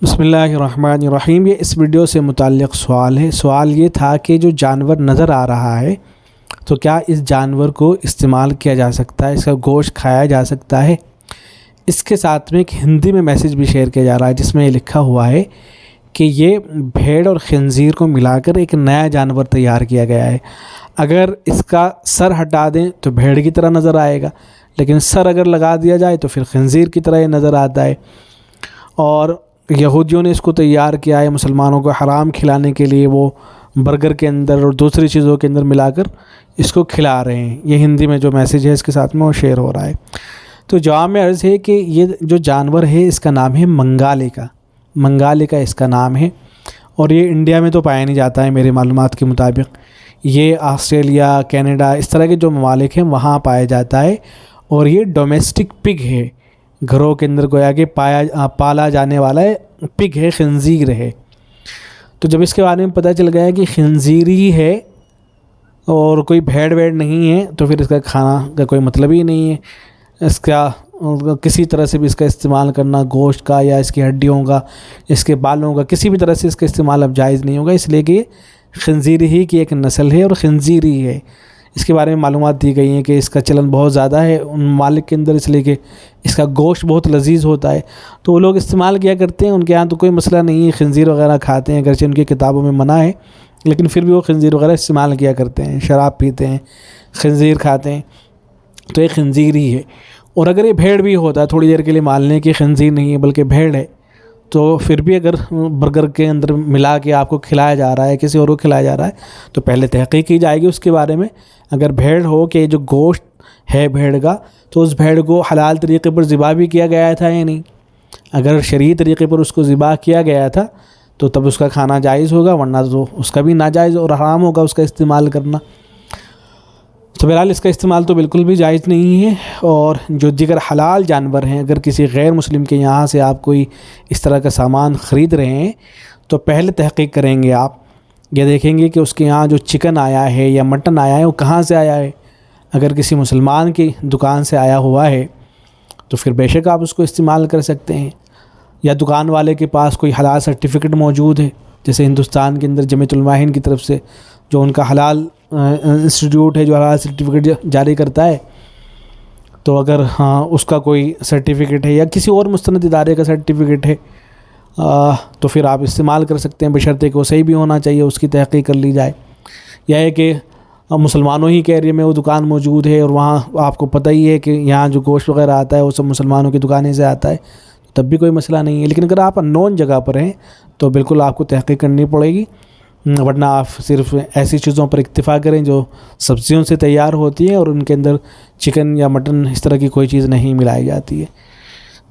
بسم اللہ الرحمن الرحیم۔ یہ اس ویڈیو سے متعلق سوال ہے۔ سوال یہ تھا کہ جو جانور نظر آ رہا ہے تو کیا اس جانور کو استعمال کیا جا سکتا ہے، اس کا گوشت کھایا جا سکتا ہے؟ اس کے ساتھ میں ایک ہندی میں میسیج بھی شیئر کیا جا رہا ہے جس میں یہ لکھا ہوا ہے کہ یہ بھیڑ اور خنزیر کو ملا کر ایک نیا جانور تیار کیا گیا ہے۔ اگر اس کا سر ہٹا دیں تو بھیڑ کی طرح نظر آئے گا، لیکن سر اگر لگا دیا جائے تو پھر خنزیر کی طرح یہ نظر آتا ہے۔ اور یہودیوں نے اس کو تیار کیا ہے مسلمانوں کو حرام کھلانے کے لیے، وہ برگر کے اندر اور دوسری چیزوں کے اندر ملا کر اس کو کھلا رہے ہیں۔ یہ ہندی میں جو میسیج ہے اس کے ساتھ میں وہ شیئر ہو رہا ہے۔ تو جواب میں عرض ہے کہ یہ جو جانور ہے اس کا نام ہے منگالیکا اس کا نام ہے، اور یہ انڈیا میں تو پایا نہیں جاتا ہے میری معلومات کے مطابق۔ یہ آسٹریلیا، کینیڈا، اس طرح کے جو ممالک ہیں وہاں پایا جاتا ہے، اور یہ ڈومیسٹک پگ ہے، گھروں کے اندر گویا کہ پالا جانے والا ہے، پگ ہے، خنزیر ہے۔ تو جب اس کے بارے میں پتہ چل گیا کہ خنزیر ہی ہے اور کوئی بھیڑ ویڑ نہیں ہے تو پھر اس کا کھانا کا کوئی مطلب ہی نہیں ہے۔ اس کا کسی طرح سے بھی اس کا استعمال کرنا، گوشت کا یا اس کی ہڈیوں کا، اس کے بالوں کا، کسی بھی طرح سے اس کا استعمال اب جائز نہیں ہوگا، اس لیے کہ خنزیر ہی کی ایک نسل ہے اور خنزیر ہی ہے۔ اس کے بارے میں معلومات دی گئی ہیں کہ اس کا چلن بہت زیادہ ہے ان ممالک کے اندر، اس لیے کہ اس کا گوشت بہت لذیذ ہوتا ہے، تو وہ لوگ استعمال کیا کرتے ہیں۔ ان کے ہاں تو کوئی مسئلہ نہیں ہے، خنزیر وغیرہ کھاتے ہیں، اگرچہ ان کی کتابوں میں منع ہے، لیکن پھر بھی وہ خنزیر وغیرہ استعمال کیا کرتے ہیں، شراب پیتے ہیں، خنزیر کھاتے ہیں، تو یہ خنزیر ہی ہے۔ اور اگر یہ بھیڑ بھی ہوتا ہے، تھوڑی دیر کے لیے مان لیں کہ خنزیر نہیں ہے بلکہ بھیڑ ہے، تو پھر بھی اگر برگر کے اندر ملا کے آپ کو کھلایا جا رہا ہے، کسی اور کو کھلایا جا رہا ہے، تو پہلے تحقیق کی جائے گی اس کے بارے میں۔ اگر بھیڑ ہو کہ جو گوشت ہے بھیڑ کا، تو اس بھیڑ کو حلال طریقے پر ذبح بھی کیا گیا تھا یا نہیں۔ اگر شرعی طریقے پر اس کو ذبح کیا گیا تھا تو تب اس کا کھانا جائز ہوگا، ورنہ تو اس کا بھی ناجائز اور حرام ہوگا اس کا استعمال کرنا۔ تو بہرحال اس کا استعمال تو بالکل بھی جائز نہیں ہے۔ اور جو دیگر حلال جانور ہیں، اگر کسی غیر مسلم کے یہاں سے آپ کوئی اس طرح کا سامان خرید رہے ہیں تو پہلے تحقیق کریں گے، آپ یہ دیکھیں گے کہ اس کے یہاں جو چکن آیا ہے یا مٹن آیا ہے وہ کہاں سے آیا ہے۔ اگر کسی مسلمان کی دکان سے آیا ہوا ہے تو پھر بے شک آپ اس کو استعمال کر سکتے ہیں، یا دکان والے کے پاس کوئی حلال سرٹیفکیٹ موجود ہے، جیسے ہندوستان کے اندر جمیعۃ علماء ہند کی طرف سے جو ان کا حلال انسٹیٹیوٹ ہے جو حلال سرٹیفکیٹ جاری کرتا ہے، تو اگر اس کا کوئی سرٹیفکیٹ ہے یا کسی اور مستند ادارے کا سرٹیفکیٹ ہے تو پھر آپ استعمال کر سکتے ہیں، بشرطے کہ وہ صحیح بھی ہونا چاہیے، اس کی تحقیق کر لی جائے۔ یا ہے کہ مسلمانوں ہی کے ایریا میں وہ دکان موجود ہے اور وہاں آپ کو پتہ ہی ہے کہ یہاں جو گوشت وغیرہ آتا ہے وہ سب مسلمانوں کی دکانیں سے آتا ہے، تب بھی کوئی مسئلہ نہیں ہے۔ لیکن اگر آپ انون جگہ پر ہیں تو بالکل آپ کو تحقیق کرنی پڑے گی، ورنہ آپ صرف ایسی چیزوں پر اکتفا کریں جو سبزیوں سے تیار ہوتی ہیں اور ان کے اندر چکن یا مٹن اس طرح کی کوئی چیز نہیں ملائی جاتی ہے۔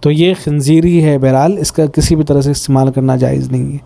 تو یہ خنزیر ہی ہے، بہرحال اس کا کسی بھی طرح سے استعمال کرنا جائز نہیں ہے۔